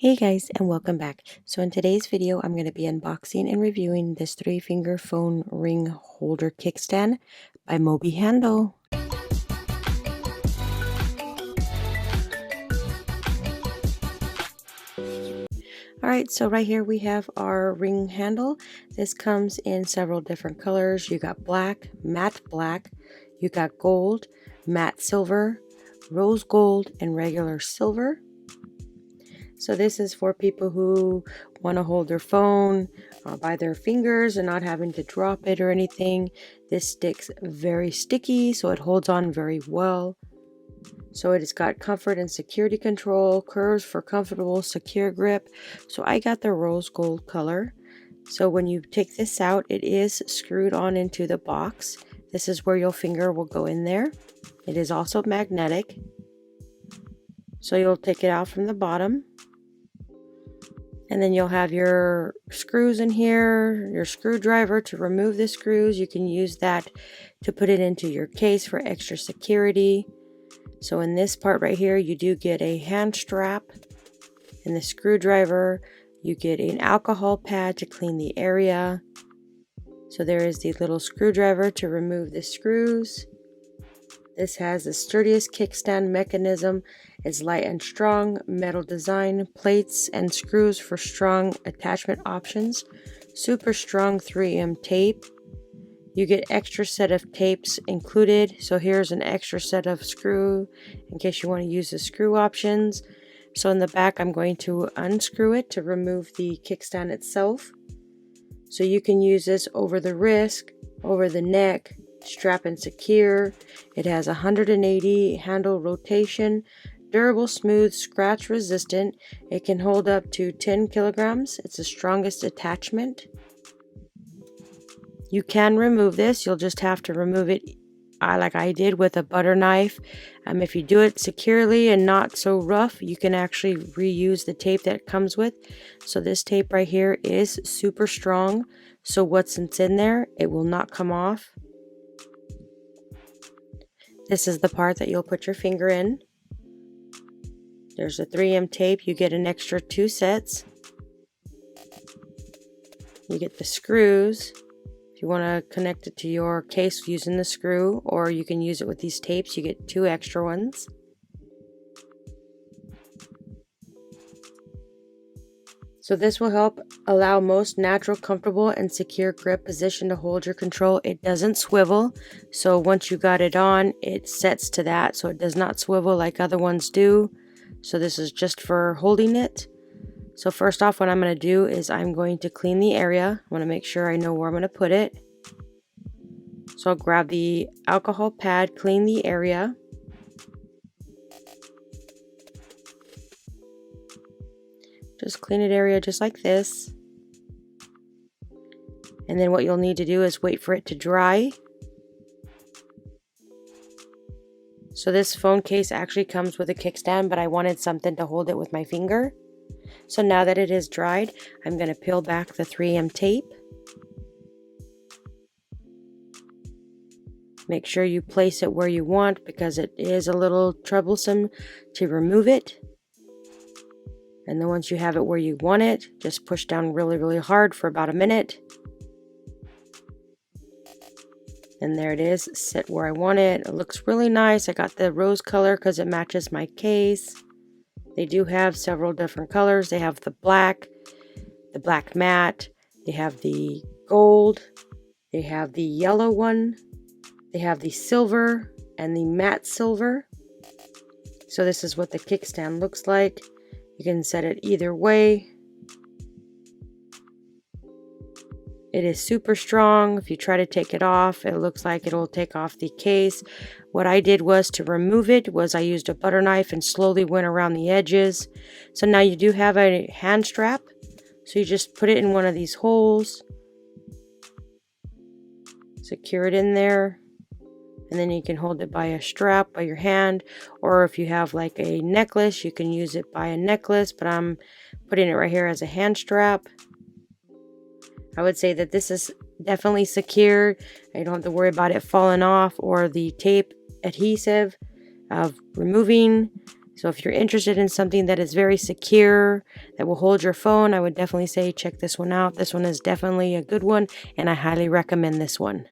Hey guys, and welcome back. So in today's video, I'm going to be unboxing and reviewing this 3-finger phone ring holder kickstand by Mobi handle. Alright, so right here we have our ring handle. This comes in several different colors. You got black, matte black, you got gold, matte silver, rose gold, and regular silver. So this is for people who want to hold their phone by their fingers and not having to drop it or anything. This stick's very sticky, so it holds on very well. So it has got comfort and security control, curves for comfortable, secure grip. So I got the rose gold color. So when you take this out, it is screwed on into the box. This is where your finger will go in there. It is also magnetic. So you'll take it out from the bottom. And then you'll have your screws in here, your screwdriver to remove the screws. You can use that to put it into your case for extra security. So in this part right here, you do get a hand strap. In the screwdriver, you get an alcohol pad to clean the area. So there is the little screwdriver to remove the screws. This has the sturdiest kickstand mechanism. It's light and strong, metal design, plates and screws for strong attachment options, super strong 3M tape. You get extra set of tapes included. So here's an extra set of screw in case you want to use the screw options. So in the back, I'm going to unscrew it to remove the kickstand itself. So you can use this over the wrist, over the neck, strap and secure. It has 180 handle rotation, durable, smooth, scratch resistant. It can hold up to 10 kilograms. It's the strongest attachment. You can remove this. You'll just have to remove it like I did with a butter knife. If you do it securely and not so rough, you can actually reuse the tape that it comes with. So this tape right here is super strong. So what's in there, it will not come off. This is the part that you'll put your finger in. There's a 3M tape. You get an extra 2 sets. You get the screws. If you want to connect it to your case using the screw, or you can use it with these tapes, you get 2 extra ones. So this will help allow most natural, comfortable, and secure grip position to hold your control. It doesn't swivel, so once you got it on, it sets to that, so it does not swivel like other ones do. So this is just for holding it. So first off, what I'm going to do is I'm going to clean the area. I want to make sure I know where I'm going to put it. So I'll grab the alcohol pad, clean the area. Just clean it area just like this. And then what you'll need to do is wait for it to dry. So this phone case actually comes with a kickstand, but I wanted something to hold it with my finger. So now that it is dried, I'm going to peel back the 3M tape. Make sure you place it where you want because it is a little troublesome to remove it. And then once you have it where you want it, just push down really, really hard for about a minute. And there it is, set where I want it. It looks really nice. I got the rose color because it matches my case. They do have several different colors. They have the black matte, they have the gold, they have the yellow one, they have the silver and the matte silver. So this is what the kickstand looks like. You can set it either way. It is super strong. If you try to take it off, it looks like it'll take off the case. What I did was to remove it was I used a butter knife and slowly went around the edges. So now you do have a hand strap. So you just put it in one of these holes. Secure it in there. And then you can hold it by a strap by your hand, or if you have like a necklace, you can use it by a necklace, but I'm putting it right here as a hand strap. I would say that this is definitely secure. I don't have to worry about it falling off or the tape adhesive of removing. So if you're interested in something that is very secure, that will hold your phone, I would definitely say check this one out. This one is definitely a good one, and I highly recommend this one.